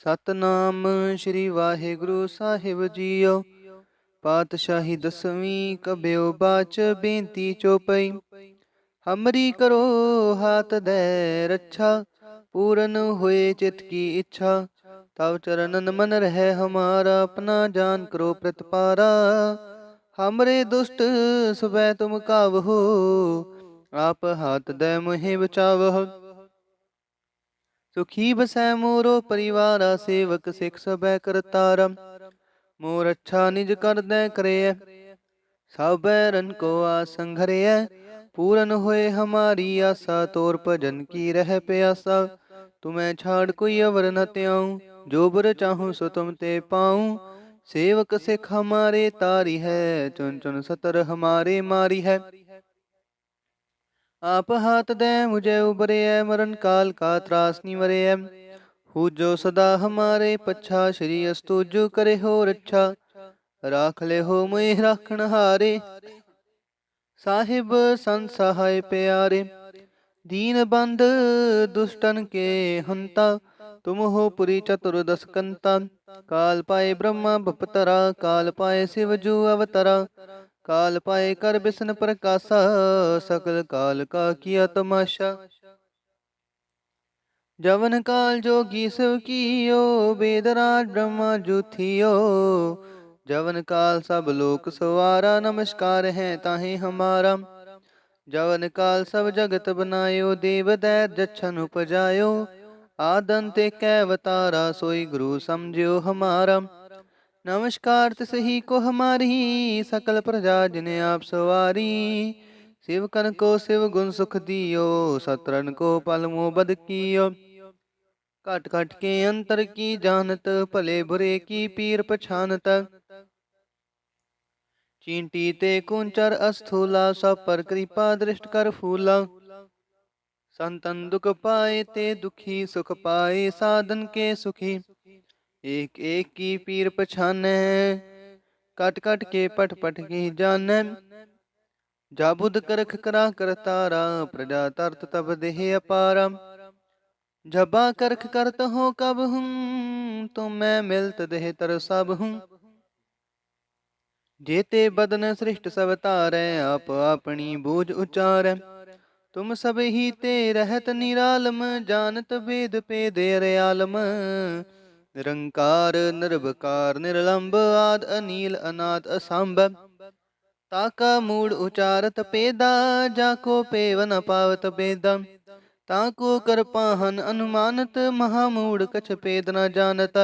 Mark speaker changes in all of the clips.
Speaker 1: ਸਤਨਾਮ ਸ੍ਰੀ ਵਾਹਿਗੁਰੂ ਸਾਹਿਬ JIO. ਪਾਤਸ਼ਾਹੀ ਦਸਵੀਂ ਕਬਿਓ ਬਾਚ ਬੇਨਤੀ ਚੋਪਈ। ਹਮਰੀ ਕਰੋ ਹਾਥ ਦੈ ਰੱਛਾ, ਪੂਰਨ ਹੋਏ ਚਿਤ ਕੀ ਇੱਛਾ। ਤਵ ਚਰਨਨ ਮਨ ਰਹਿ ਹਮਾਰਾ, ਆਪਣਾ ਜਾਨ ਕਰੋ ਪ੍ਰਤਪਾਰਾ। ਹਮਰੇ ਦੁਸ਼ਟ ਸਵੈ ਤੁਮ ਕਾਵਹੋ, ਆਪ ਹਾਥ ਦੈ ਮੁਹਿ ਬਚਾਵਹੁ। ਸੁਖੀ ਬਸੈ ਮੋਰੋ ਪਰਿਵਾਰਾ, ਸੇਵਕ ਸਿਖ ਸਭੈ ਕਰਤਾਰਾ। ਮੋਰ ਅੱਛਾ ਨਿਜ ਕਰਦੈ ਕਰੇਐ, ਸਭ ਬੈਰਨ ਕੋ ਆਸੰਘਰੇਐ। ਪੂਰਨ ਹੋਏ ਹਮਾਰੀ ਆਸਾ, ਤੋਰ ਭਜਨ ਕੀ ਰਹਿ ਪਿਆਸਾ। ਤੁਮੈ ਛਾੜ ਕੋਈ ਅਵਰ ਨ ਤਿਆਉ, ਜੋ ਬੁਰ ਚਾਹੂੰ ਸੋ ਤੁਮ ਤੇ ਪਾਉ। ਸੇਵਕ ਸਿਖ ਹਮਾਰੇ ਤਾਰੀ ਹੈ, ਚੁਨ ਚੁਨ ਸਤਰ ਹਮਾਰੇ ਮਾਰੀ ਹੈ। ਆਪ ਹਾਥ ਦੈ ਮੁਝੇ ਉਬਰਿਐ, ਮਰਨ ਕਾਲ ਕਾ ਤਰਾਸ ਨਿਵਰਿਐ। ਹੂ ਜੋ ਸਦਾ ਹਮਾਰੇ ਪੱਛਾ, ਸ਼੍ਰੀ ਅਸਤੁਜ ਕਰੇ ਹੋ ਰੱਛਾ। ਰਾਖ ਲੈ ਹੋ ਮੁਇ ਰਾਖਣ ਹਾਰੇ, ਸਾਹਿਬ ਸੰਤ ਸਹਾਇ ਪਿਆਰੇ। ਦੀਨ ਬੰਧ ਦੁਸ਼ਟਨ ਕੇ ਹੰਤਾ, ਤੁਮ ਹੋ ਪੁਰੀ ਚਤੁਰਦਸ ਕੰਤਾ। ਕਾਲ ਪਾਏ ਬ੍ਰਹਮਾ ਬਪਤਰਾ, ਕਾਲ ਪਾਏ ਸਿਵ ਜੂ ਅਵਤਰਾ। ਕਾਲ ਪਾਏ ਕਰ ਬਿਸ਼ਨ ਪ੍ਰਕਾਸ਼ਾ, ਸਕਲ ਕਾਲ ਕਾ ਕੀਆ ਤਮਾਸ਼ਾ। ਜਵਨ ਕਾਲ ਜੋਗੀ ਸਿਵ ਕੀਓ, ਬੇਦ ਰਾਜ ਬ੍ਰਹਮਾ ਜੂਥਿਓ। जवन काल सब लोक सवारा, नमस्कार है ताहि हमारा। जवन काल सब जगत बनायो, देव दैत जच्छन उपजायो। आदंत कै अवतारा, सोई गुरु समझियो हमारा। नमस्कार तिसहि को हमारी, सकल प्रजा जिने आप सवारी। शिव कन को शिव गुण सुख दियो, सतरन को पल मोह बद कियो। घट घट के अंतर की जानत, भले बुरे की पीर पछानत। चींटी ते कुंचर अस्थूला, सब पर कृपा दृष्ट कर फूला। संतन दुख पाए ते दुखी, सुख पाए साधन के सुखी। एक एक की पीर पछानै, कट कट के पट पट की जानै। जाबुद करख करा करतारा, प्रजा तरत तब देह अपारा। जबा करख करत हो कब हूँ, तुम मैं मिलत देह तर सब हूँ। जेते बदन सृष्ट सब तारै, आप अपनी बूझ उचारै। तुम सब ही ते रहत निरालम, जानत वेद पेद अरयालम। निरंकार निर्भकार निर्लंब, आद अनील अनाद असंभ। ताका मूड उचारत पेदा, जाको पेव न पावत बेदा। ताको कर पाहन अनुमानत, महामूड कछ पेद न जानत।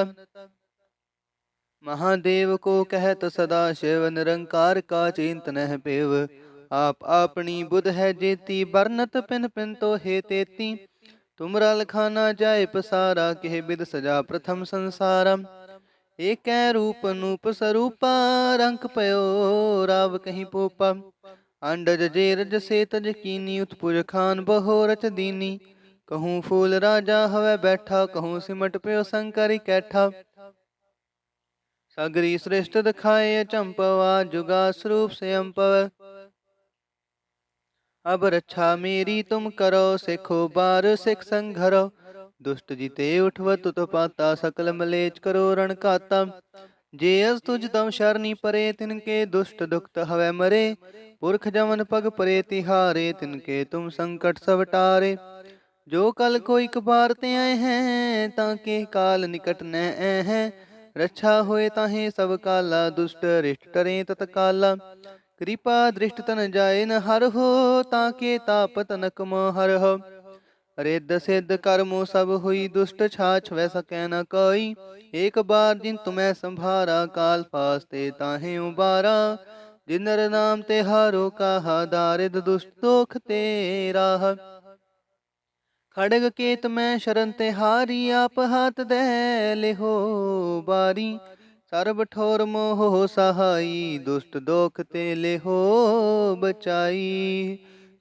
Speaker 1: महादेव को कहत सदा शिव, निरंकार का चिंत नह पेव। आप अपनी बुध है जेती, बरनत पिन पिन तो हे तेती। तुमरा लखाना जाय पसारा, केह बिद सजा प्रथम संसारा। एक रूप नूप स्वरूपा, रंक पयो राव कहीं पोपा। अंडज जेरज से तज कीनी, उत्पुज खान बहो रच दीनी। कहूँ फूल राजा हवै बैठा, कहूँ सिमट पयो शंकर कैठा। सगरी श्रेष्ठ दिखाए चंपवा, जुगा स्वरूप से अम्पव। अब रक्षा मेरी तुम करो, सिखो बार सिख संघरो। दुष्ट जीते उठवत उत्पाता, सकल मलेच करो रण खाता। जे अस तुझ तम शरणी परे, तिनके दुष्ट दुखत हवै मरे। पुरख जमन पग परे तिहारे, तिनके तुम संकट सब टारे। जो कल को एक बार ते आए हैं, ताके काल निकट न आए हैं। रक्षा होए ताहे सब काला, दुष्ट रिष्ट टरे तत्काला। कृपा दृष्ट तन जाए न हर हो, ताके ताप तनक मोह हर हो। रिद्ध सिद्ध कर्मो सब हुई, दुष्ट छाछ वै सकै न कोई। एक बार जिन तुम्हें संभारा, काल फास्ते ताहे उबारा। जिनर नाम ते हारो कहा, दारिद दुष्ट दोख ते राह। खड़ग केत मैं शरण ते हारी, आप हाथ दे लेहो बारी। सर्ब ठोर मोह सहाई, दुष्ट दोख ते लेहो बचाई।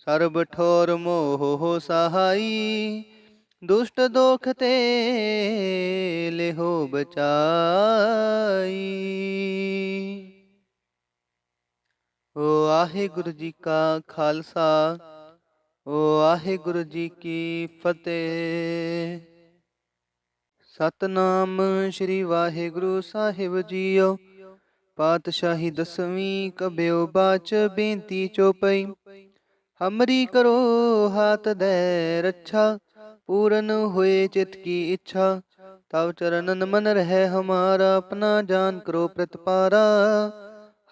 Speaker 1: सर्ब ठोर मोह सहाई, दुष्ट दोख ते लेहो बचाई। वाहिगुरु जी का खालसा, वाहिगुरु जी की फतेह। ਸਤਨਾਮ ਸ੍ਰੀ ਵਾਹਿਗੁਰੂ ਸਾਹਿਬ ਜੀਓ। ਪਾਤਸ਼ਾਹੀ ਦਸਵੀਂ ਕਬਿਓ ਬਾਚ ਬੇਨਤੀ ਚੋਪਈ। ਹਮਰੀ ਕਰੋ ਹਾਥ ਦੈ ਰੱਛਾ, ਪੂਰਨ ਹੋਏ ਚਿਤ ਕੀ ਇੱਛਾ। ਤਵ ਚਰਨਨ ਮਨ ਰਹਿ ਹਮਾਰਾ, ਆਪਣਾ ਜਾਨ ਕਰੋ ਪ੍ਰਤਪਾਰਾ।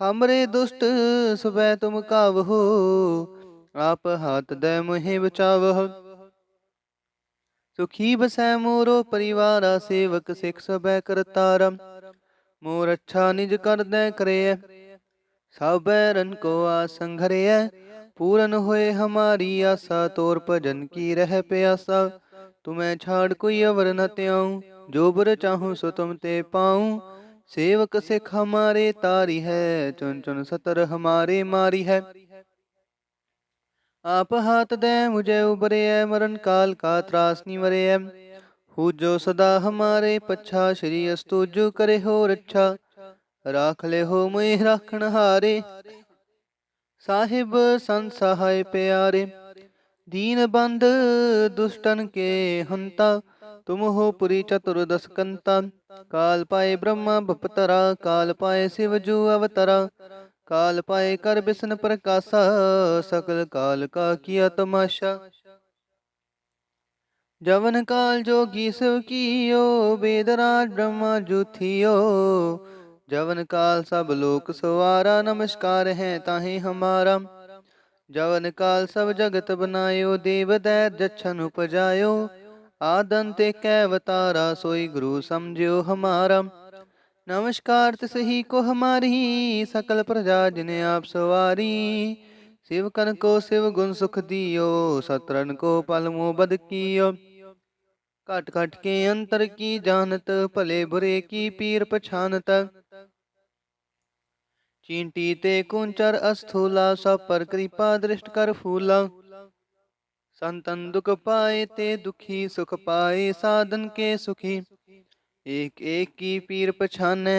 Speaker 1: ਹਮਰੇ ਦੁਸ਼ਟ ਸਵੈ ਤੁਮ ਕਾਵਹੋ, ਆਪ ਹਾਥ ਦੈ ਮੋਹਿ ਬਚਾਵਹੁ। ਸੁਖੀ ਬਸੈ ਮੋਰੋ ਪਰਿਵਾਰਾ, ਸੇਵਕ ਸਿਖ ਸਭੈ ਕਰਤਾਰਾ। ਮੋਰ ਅੱਛਾ ਨਿਜ ਕਰਦੈ ਕਰਿਐ, ਸਭ ਬੈਰਨ ਕੋ ਆਸੰਘਰਿਐ। ਪੂਰਨ ਹੋਏ ਹਮਾਰੀ ਆਸਾ, ਤੋਰ ਭਜਨ ਕੀ ਰਹਿ ਪਿਆਸਾ। ਤੁਮੈ ਛਾੜ ਕੋਈ ਅਵਰ ਨ ਤਿਆਉ, ਜੋ ਬੁਰ ਚਾਹੂੰ ਸੋ ਤੁਮ ਤੇ ਪਾਉ। ਸੇਵਕ ਸਿਖ ਹਮਾਰੇ ਤਾਰੀ ਹੈ, ਚੁਨ ਚੁਨ ਸਤਰ ਹਮਾਰੇ ਮਾਰੀ ਹੈ। ਆਪ ਹਾਥ ਦੈ ਮੁਝੈ ਉਬਰਿਐ, ਮਰਨ ਕਾਲ ਕਾ ਤਰਾਸ ਨਿਵਰਿਐ। ਹੂ ਜੋ ਸਦਾ ਹਮਾਰੇ ਪੱਛਾ, ਸ਼੍ਰੀ ਅਸਤੁਜ ਕਰੇ ਹੋ ਰੱਛਾ। ਰਾਖ ਲੈ ਹੋ ਮੁਇ ਰਾਖਣ ਹਾਰੇ, ਸਾਹਿਬ ਸੰਤ ਸਹਾਇ ਪਿਆਰੇ। ਦੀਨ ਬੰਧ ਦੁਸ਼ਟਨ ਕੇ ਹੰਤਾ, ਤੁਮ ਹੋ ਪੁਰੀ ਚਤੁਰਦਸ ਕੰਤਾ। ਕਾਲ ਪਾਏ ਬ੍ਰਹਮਾ ਬਪਤਰਾ, ਕਾਲ ਪਾਏ ਸਿਵ ਜੂ ਅਵਤਰਾ। ਕਾਲ ਪਾਏ ਕਰ ਬਿਸ਼ਨ ਪ੍ਰਕਾਸ਼ਾ, ਸਕਲ ਕਾਲ ਕਾ ਕੀਆ ਤਮਾਸ਼ਾ। ਜਵਨ ਕਾਲ ਜੋਗੀ ਸਿਵ ਕੀਓ, ਬੇਦਰਾਜ ਬ੍ਰਹਮਾ ਜੂਥਿਓ। जवन काल सब लोक सवारा, नमस्कार है ताहि हमारा। जवन काल सब जगत बनायो, देव दैत जच्छन उपजायो। आदंत कै अवतारा, सोई गुरु समझियो हमारा। नमस्कार तिसही को हमारी, सकल प्रजा जिने आप सवारी। शिव कन को शिव गुण सुख दियो, सतरन को पल मोह बद कियो। घट घट के अंतर की जानत, भले बुरे की पीर पछानत। चींटी ते कुंचर अस्थूला, सब पर कृपा दृष्ट कर फूला। संतन दुख पाए ते दुखी, सुख पाए साधन के सुखी। एक एक की पीर पछानै,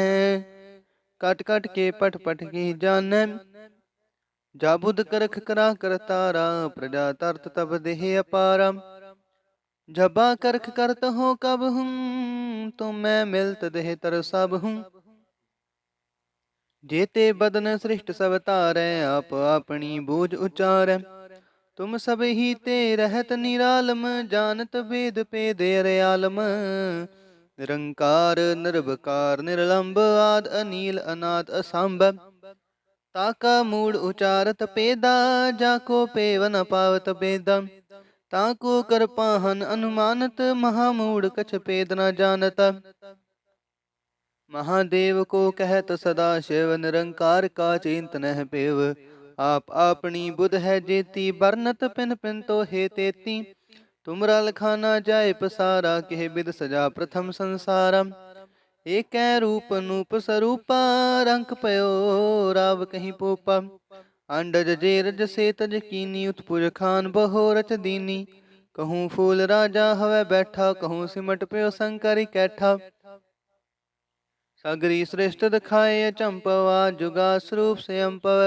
Speaker 1: कट कट के पट पट की जानै। जाबुद करख करा करतारा, प्रजा तरत तब देह अपारा। जबा करख करत हो कब हूँ, तुम मैं मिलत देह तर सब हूँ। जेते बदन सृष्ट सब तारै, आप अपनी बूझ उचारै। तुम सब ही ते रहत निरालम, जानत वेद पेद अरयालम। निरंकार निर्भकार निर्लंब, आद अनील अनाद असंभ। ताका मूड उचारत पेदा, जाको पेव न पावत बेदा। ताको कर पाहन अनुमानत, महामूड कछ पेद न जानत। महादेव को कहत सदा शिव, निरंकार का चिंत नह पेव। आप अपनी बुध है जेती, बरनत पिन पिन तो हे तेती। तुमरा लखाना जाय पसारा, केह बिद सजा प्रथम संसारा। एक रूप नूप स्वरूपा, रंक पयो राव कहीं पोपा। अंडज जेरज से तज कीनी, उत्पुज खान बहो रच दीनी। कहूँ फूल राजा हवै बैठा, कहूँ सिमट पयो शंकर कैठा। सगरी श्रेष्ठ दिखाए अचंपवा, जुगा स्वरूप से अम्पव।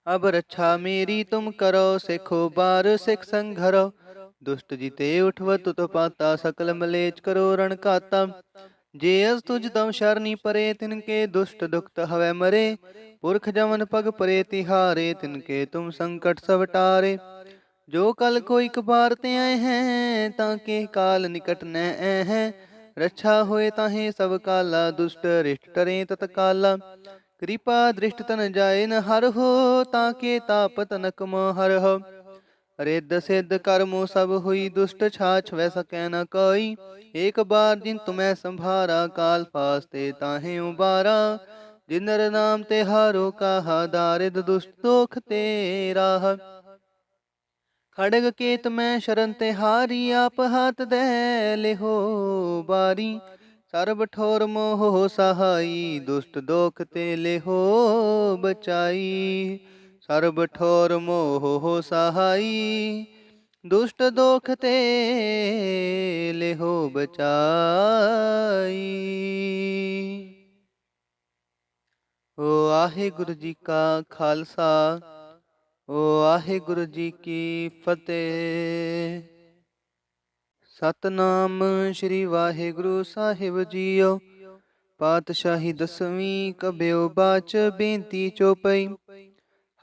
Speaker 1: अब रक्षा मेरी तुम करो, सिखो बार सिख संघरो। दुष्ट जीते उठवत तुत पाता, सकल मलेच करो रण काता। जे अस तुझ तम शरणी परे, तिनके दुष्ट दुखत हवै मरे। पुरख जमन पग परे तिहारे, तिनके तुम संकट सब टारे। जो कल कोई कबार ते आए हैं, ताके काल निकट न आए हैं। रक्षा होए ताहे सब काला, दुष्ट रिष्ट टरे तत्काला। कृपा दृष्ट तन जाए न हर हो, ताके ताप तनक मोह हर हो। रिद्ध सिद्ध कर्मो सब हुई, दुष्ट छाछ वै सकै न कोई। एक बार जिन तुम्हें संभारा, काल फास्ते ताहे उबारा। जिन नर नाम ते हारो कहा, दारिद दुष्ट दोख तेरा। खड़ग केत मैं शरण ते हारी, आप हाथ दे ले हो बारी। सर्ब ठोर मोह सहाई, दुष्ट दोख ते ले हो बचाई। सर्ब ठोर मोह सहाई, दुष्ट दोख ते ले हो बचाई। वाहिगुरु जी का खालसा, वाहिगुरु जी की फतेह। ਸਤਨਾਮ ਸ੍ਰੀ ਵਾਹਿਗੁਰੂ ਸਾਹਿਬ ਜੀਓ। ਪਾਤਸ਼ਾਹੀ ਦਸਵੀਂ ਕਬਿਓ ਬਾਚ ਬੇਨਤੀ ਚੋਪਈ।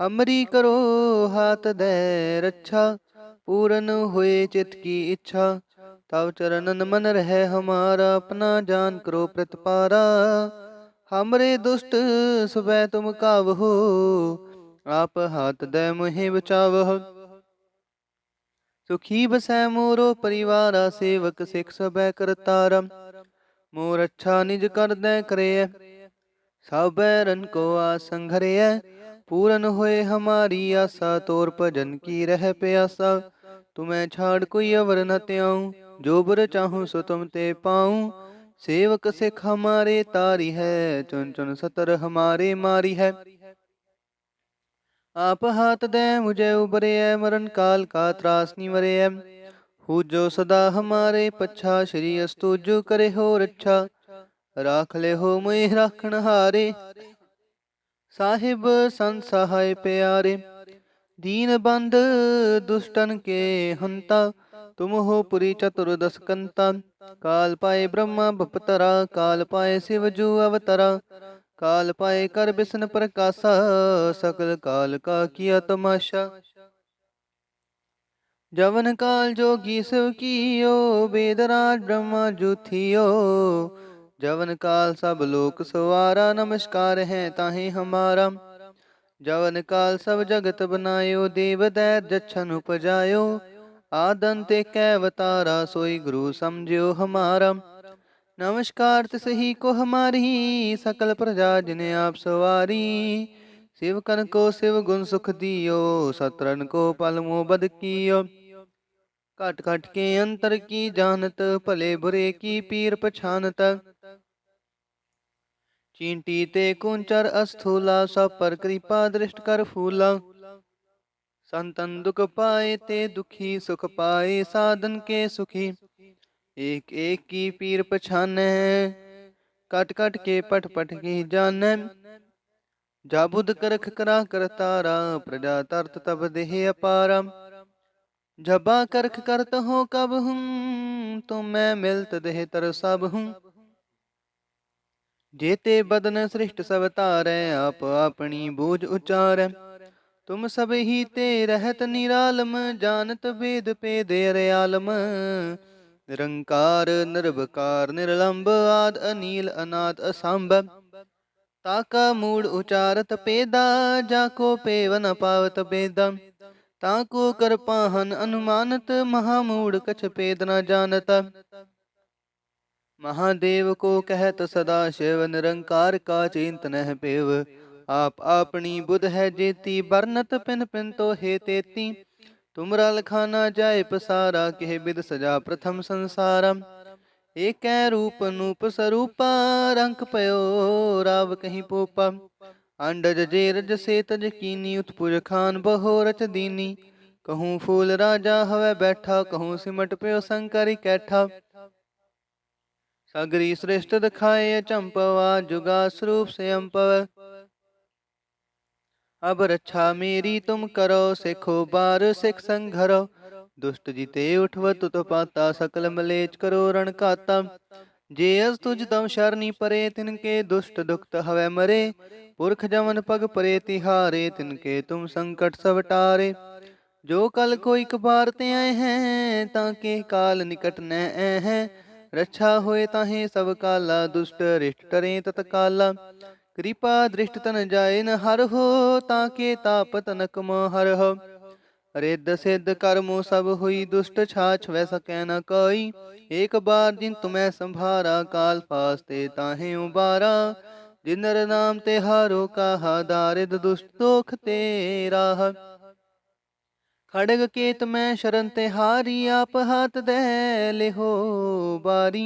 Speaker 1: ਹਮਰੀ ਕਰੋ ਹਾਥ ਦੈ ਰੱਛਾ, ਪੂਰਨ ਹੋਏ ਚਿਤ ਕੀ ਇੱਛਾ। ਤਵ ਚਰਨਨ ਮਨ ਰਹਿ ਹਮਾਰਾ, ਆਪਣਾ ਜਾਨ ਕਰੋ ਪ੍ਰਤਪਾਰਾ। ਹਮਰੇ ਦੁਸ਼ਟ ਸੁਬੈ ਤੁਮ ਕਾਵਹੋ, ਆਪ ਹਾਥ ਦੈ ਮੁਹਿ ਬਚਾਵਹੁ। ਸੁਖੀ ਬਸੈ ਮੋਰੋ ਪਰਿਵਾਰਾ, ਸੇਵਕ ਸਿਖ ਸਭੈ ਕਰਤਾਰਾ। ਮੋਰ ਅੱਛਾ ਨਿਜ ਕਰਦੈ ਕਰੇਐ, ਸਭ ਬੈਰਨ ਕੋ ਆਸੰਘਰੇਐ। ਪੂਰਨ ਹੋਏ ਹਮਾਰੀ ਆਸਾ, ਤੋਰ ਭਜਨ ਕੀ ਰਹਿ ਪਿਆਸਾ। ਤੁਮੈ ਛਾੜ ਕੋਈ ਅਵਰ ਨ ਤਿਆਉ, ਜੋ ਬਰ ਚਾਹੂੰ ਸੋ ਤੁਮ ਤੇ ਪਾਉ। ਸੇਵਕ ਸਿਖ ਹਮਾਰੇ ਤਾਰੀ ਹੈ, ਚੁਨ ਚੁਨ ਸਤਰ ਹਮਾਰੇ ਮਾਰੀ ਹੈ। ਆਪ ਹਾਥ ਦੈ ਮੁਝੈ ਉਬਰਿਐ, ਮਰਨ ਕਾਲ ਕਾ ਤਰਾਸ ਨਿਵਰਿਐ। ਹੂ ਜੋ ਸਦਾ ਹਮਾਰੇ ਪੱਛਾ, ਸ਼੍ਰੀ ਅਸਤੁਜ ਕਰੇ ਹੋ ਰੱਛਾ। ਰਾਖ ਲੈ ਹੋ ਮੁਇ ਰਾਖਣ ਹਾਰੇ, ਸਾਹਿਬ ਸੰਤ ਸਹਾਇ ਪਿਆਰੇ। ਦੀਨ ਬੰਧ ਦੁਸ਼ਟਨ ਕੇ ਹੰਤਾ, ਤੁਮ ਹੋ ਪੁਰੀ ਚਤੁਰਦਸ ਕੰਤਾ। ਕਾਲ ਪਾਏ ਬ੍ਰਹਮਾ ਬਪਤਰਾ, ਕਾਲ ਪਾਏ ਸਿਵ ਜੂ ਅਵਤਰਾ। ਕਾਲ ਪਾਏ ਕਰ ਬਿਸ਼ਨ ਪ੍ਰਕਾਸ਼ਾ, ਸਕਲ ਕਾਲ ਕਾ ਕੀਆ ਤਮਾਸ਼ਾ। ਜਵਨ ਕਾਲ ਜੋਗੀ ਸਿਵ ਕੀਓ, ਬੇਦਰਾਜ ਬ੍ਰਹਮਾ ਜੂਥੀਓ। जवन काल सब लोक सवारा, नमस्कार है ताहि हमारा। जवन काल सब जगत बनायो, देव दैत जच्छन उपजायो। आदंत कै अवतारा, सोई गुरु समझियो हमारा। नमस्कार तिसहि को हमारी, सकल प्रजा जिने आप सवारी। शिवकन को शिव गुण सुख दियो, सतरन को पल मोह बद कियो। घट घट के अंतर की जानत, भले बुरे की पीर पछानत। चींटी ते कुंचर अस्थूला, सब पर कृपा दृष्ट कर फूला। संतन दुख पाए ते दुखी, सुख पाए साधन के सुखी। एक एक की पीर पछानै, कट कट के पट पट की जानै। जाबुद करख करा करतारा, प्रजा तरत तब देह अपारा। जबा करख करत हो कब हूँ, तुम मैं मिलत देह तर सब हूँ। जेते बदन सृष्ट सब तारै, आप अपनी बूझ उचारै। तुम सब ही ते रहत निरालम, जानत वेद पेद अरयालम। निरंकार निर्भकार निर्लंब, आद अनील अनाद असंभ। ताका मूड उचारत पेदा, जाको पेव न पावत बेदा। ताको कर पाहन अनुमानत, महामूड कछ पेद न जानत। महादेव को कहत सदा शिव, निरंकार का चिंत नह पेव। आप अपनी बुध है जेती, बरनत पिन पिन तो हे तेती। तुमरा लखाना जाय पसारा, केह बिद सजा प्रथम संसारा। एक रूप नूप स्वरूपा, रंक पयो राव कहीं पोपा। अंडज जेरज से तज कीनी, उत्पुज खान बहो रच दीनी। कहूँ फूल राजा हवै बैठा, कहूँ सिमट पयो शंकर कैठा। सगरी श्रेष्ठ दिखाए अचंपवा, जुगा स्वरूप से अम्पव। अब रक्षा मेरी तुम करो, सिखो बार सिख संघरो। दुष्ट जीते उठव तुत पाता, सकल मलेच करो रण खाता। जे अस तुझ तम शरणी परे, तिनके दुष्ट दुखत हवै मरे। पुरख जमन पग परे तिहारे, तिनके तुम संकट सब टारे। जो कल कोई कबार ते आए हैं, ताके काल निकट न आए हैं। रक्षा होए ताहे सब काला, दुष्ट रिष्ट टरे तत्काला। कृपा दृष्ट तन जाए न हर हो, ताके ताप तनक मोह हर हो। रिद्ध सिद्ध कर्मो सब हुई, दुष्ट छाछ वै सकै न कोई। एक बार जिन तुम्हें संभारा, काल फास्ते ताहे उबारा। जिन नर नाम ते हारो कहा, दारिद दुष्ट दोख तेरा। खड़ग केत मैं शरण ते हारी, आप हाथ दे ले हो बारी।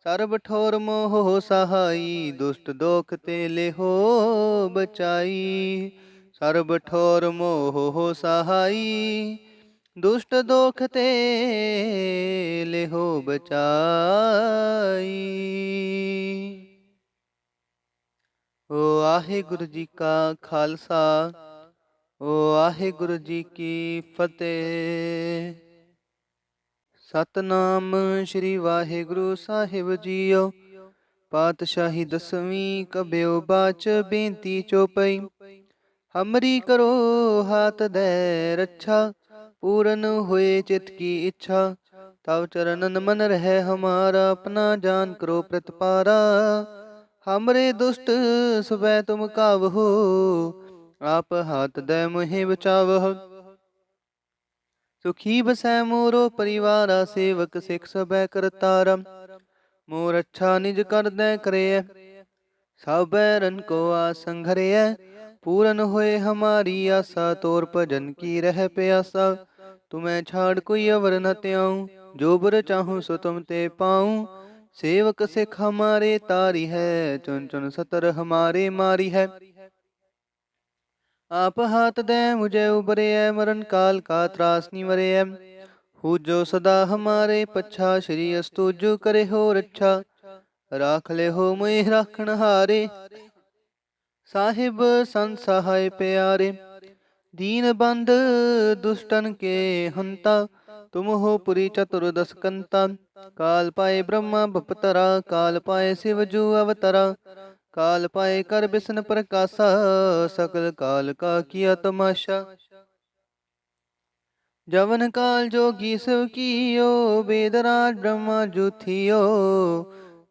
Speaker 1: सर्ब ठोर मोह सहाई, दुष्ट दोख ते ले हो बचाई। सर्ब ठोर मोह सहाई, दुष्ट दोख ते ले हो बचाई। वाहिगुरु जी का खालसा, वाहिगुरु जी की फतेह। ਸਤਨਾਮ ਸ੍ਰੀ ਵਾਹਿਗੁਰੂ ਸਾਹਿਬ ਜੀਓ। ਪਾਤਸ਼ਾਹੀ ਦਸਵੀਂ ਕਬਿਓ ਬਾਚ ਬੇਨਤੀ ਚੋਪਈ। ਹਮਰੀ ਕਰੋ ਹਾਥ ਦੈ ਰੱਛਾ, पूरन हुए चित की इच्छा। तव चरणन मन रहे हमारा, अपना जान करो प्रतिपारा। हमरे दुष्ट सुबह तुम कावहो, आप हाथ दे मुहे बचावह। सुखी बसै मोरो परिवारा, सेवक सिख सबै करतारा। मोर अच्छा निज कर दे करे, सब बैरन को आसंघरे। पूरन होए हमारी आशा, तोर भजन की रह प्यासा। तुम्हें छाड़ कोई अवर न त्याऊं, जो बर चाहूं सो तुम ते पाऊं। सेवक सिख हमारे तारी है, चुन चुन सतर हमारे मारी है। आप हाथ दे मुझे उबरे, मरण काल का त्रास निवरे। हु जो सदा हमारे पच्छा, श्री अस्तुज करे हो रच्छा। राख ले हो मुझे राखण हारे, साहिब संत सहाय प्यारे। दीन बंद दुष्टन के हंता, तुम हो पुरी चतुर्दश कंता। काल पाए ब्रह्मा बपतरा, काल पाए शिव जू अवतरा। काल पाए कर बिसन प्रकाशा, सकल काल का किया तमाशा। जवन काल जोगी शिव कियो, वेदराज ब्रह्मा जूथियो।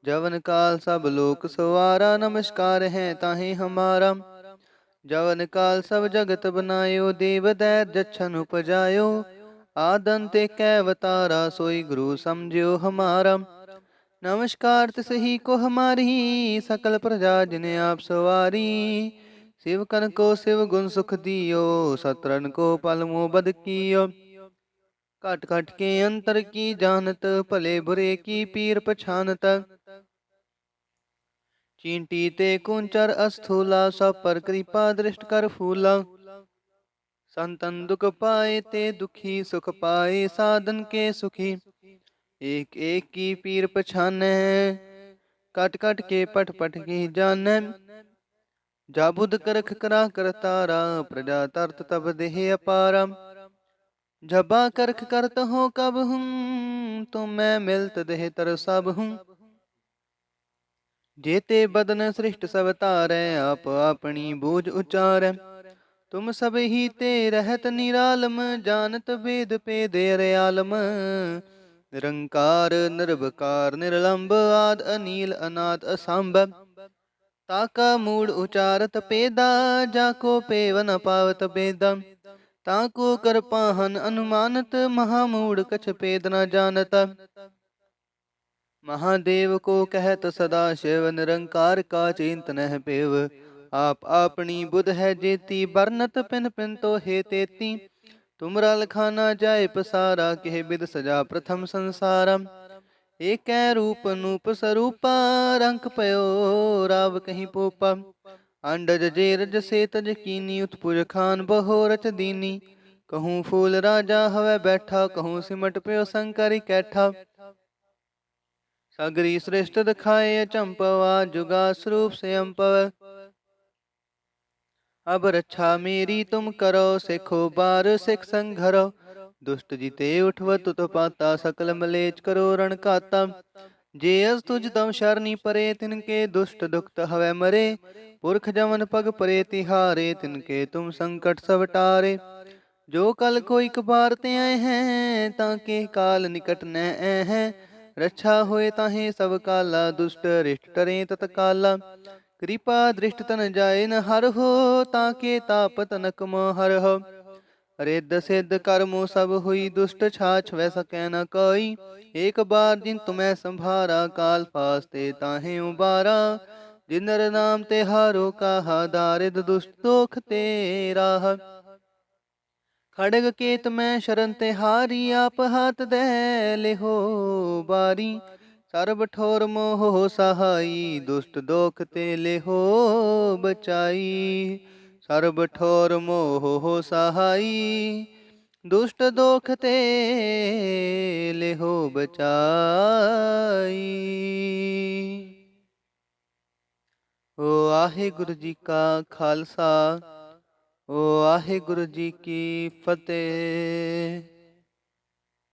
Speaker 1: जवन काल सब लोक सवारा, नमस्कार है ताहे हमारा। जवन काल सब जगत बनायो, देव दैर जच्छन उपजायो। आदंत कैवतारा, सोई गुरु समझियो हमारा। नमस्कार तिसही को हमारी, सकल प्रजा जिने आप सवारी। शिव कन को शिव गुण सुख दियो, सतरन को पल मोह बद कियो। घट घट के अंतर की जानत, भले बुरे की पीर पछानत। चींटी ते कुंचर अस्थूला, सब पर कृपा दृष्ट कर फूला। संतन दुख पाए ते दुखी, सुख पाए साधन के सुखी। एक एक की पीर पछाने, कट कट के पट पट की जाने। जाबुद करख करा करतारा, प्रजा तरत तब देह अपारा। जबा करख करत हो कब हूँ, तुम मैं मिलत देह तर सब हूँ। जेते बदन सृष्ट सब तारै, आप अपनी बूझ उचारै। तुम सब ही ते रहत निरालम, जानत वेद पेद आलम। निरंकार निर्भकार निरलंब, आद अनील अनाद असंभ। ताका मूड उचारत पेदा, जाको पेव न पावत बेदा। ताको कर पाहन अनुमानत, महामूड कछ पेद न जानत। महादेव को कहत सदा शिव, निरंकार का चिंत नह पेव। आप अपनी बुध है जेती, बरनत पिन पिन तो हे तेती। तुमरा लखाना जाय पसारा, कह बिद सजा प्रथम संसारा। एक रूप नूप स्वरूपा, रंक पयो राव कहीं पोपा। अंडज जेरज से तज कीनी, उत्पुज खान बहो रच दीनी। कहूँ फूल राजा हवै बैठा, कहूँ सिमट पयो शंकर कैठा। सगरी श्रेष्ठ दिखाए चंपवा, जुगा स्वरूप से अम्पव। अब रक्षा मेरी तुम करो, सिखो बार सिख संघरो। दुष्ट जीते उठव तुत पाता, सकल मलेच करो रण काता। जे अस तुझ तम शरणी परे, तिनके दुष्ट दुखत हवै मरे। पुरख जमन पग परे तिहारे, तिनके तुम संकट सब टारे। जो कल कोई कबार ते आए हैं, ताके काल निकट न आए हैं। रक्षा होए ताहे सब काला, दुष्ट रिष्ट टरे तत्काला। कृपा दृष्ट तन जाए न हर हो, ताके ताप तनक मोह हर हो। रिद्ध सिद्ध कर्मो सब हुई, दुष्ट छाछ वै सकै न कोई। एक बार जिन तुम्हें संभारा, काल फास्ते ताहे उबारा। जिन नर नाम ते हारो कहा, दारिद दुष्ट दोख ते राह। खड़ग केत में शरण ते हारी, आप हाथ दे ले हो बारी। सर्ब ठोर मोह सहाई, दुष्ट दोख ते ले हो बचाई। सर्ब ठोर मोह सहाई, दुष्ट दोख ते ले हो बचाई। वाहिगुरु जी का खालसा, वाहिगुरु जी की फतेह।